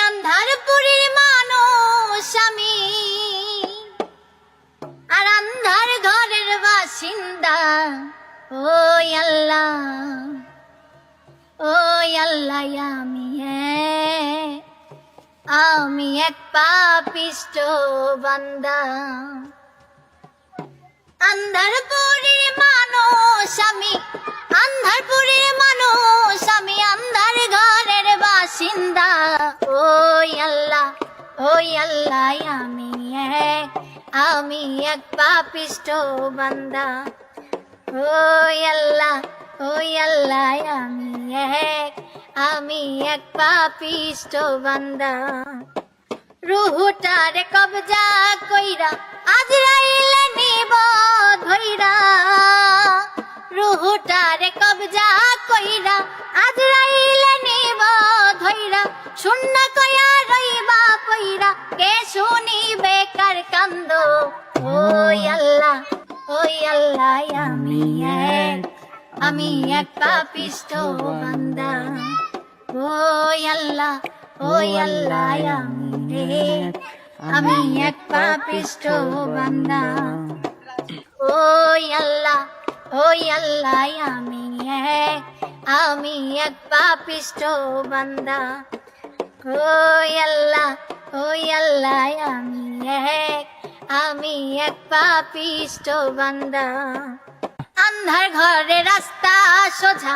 আন্ধারপুরের মানুষ আমি, আর আন্ধার ঘরের বাসিন্দা। ওই আল্লাহ, ওই আল্লাহ, আমি এক পাপিষ্ঠ বান্দা। আন্ধারপুরের মানুষ আমি, আন্ধারপুরের মানুষ আমি, আন্ধার ঘরের বাসিন্দা। ওই আল্লাহ, ওই আল্লাহ, আমি এক পাপিষ্ঠ বান্দা। ওই আল্লাহ, ওই আল্লাহ, আমি এক পাপিষ্ঠ বান্দা। রুহুটারে কবজা কইরা আজরাইল নিব ধইরা, রুহুটারে কবজা কইরা আজরাইল নিব ধইরা। শূন্য কয়া রইবা পইরা, কে শুনিবে কার কান্দ। ওই আল্লাহ, ওই আল্লাহ, আমি এক পাপিষ্ঠ বান্দা। ওই আল্লাহ, ওই আল্লাহ, আমি এক পাপিষ্ঠ বান্দা। ওই আল্লাহ, ওই আল্লাহ, আমি এক পাপিষ্ঠ বান্দা। ওই আল্লাহ, ওই আল্লাহ, আমি এক পাপিষ্ঠ বান্দা। আন্ধার ঘরে রাস্তা সোজা,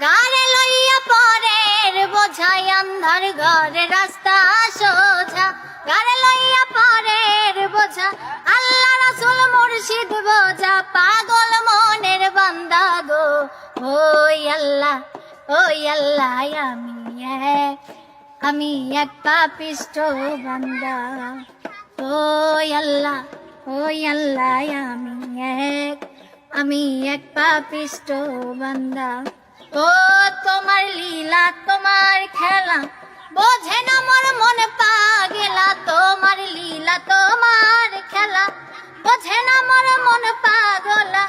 গাড়ে লইয়া পরের বোঝাই। আন্ধার ঘরে রাস্তা সোজা, গাড়ে লইয়া পরের বোঝা। আল্লাহ রাসূল মুর্শিদ বোঝা, পাগল মনের বান্দা গো। ওই আল্লাহ, ওই আল্লাহ, আমি এক পাপিষ্ঠ বান্দা। ওই আল্লাহ, ওই আল্লাহ, আমি এক পাপিষ্ঠ বান্দা। ও তোমার লীলা, তোমার খেলা, বোঝে না মোর মন পাগলা। তোমার লীলা, তোমার খেলা, বোঝে না মোর মন পাগলা।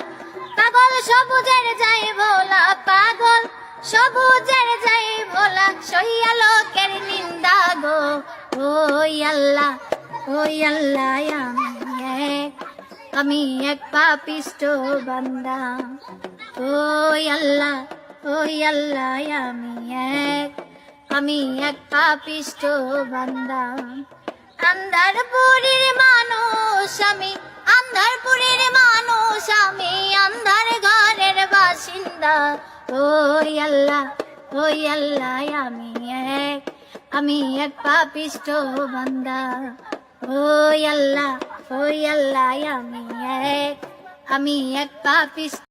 পাগল সবুজের যাই ভোলা, পাগল সবুজের যাই ভোলা। সইয়া লোকের নিন্দা গো। ওই আল্লাহ, ওই আল্লাহ, আমি এক পাপিষ্ঠ বান্দা। ওই আল্লাহ, ওই আল্লাহ, আমি এক পাপিষ্ঠ বান্দা। আন্ধারপুরের মানুষ আমি, আন্ধারপুরের মানুষ আমি, আন্ধার ঘরের বাসিন্দা। ওই আল্লাহ, ওই আল্লাহ, আমি এক পাপিষ্ঠ বান্দা। ওই আল্লাহ, ওই আল্লাহ, আমি এক পাপিষ্ঠ।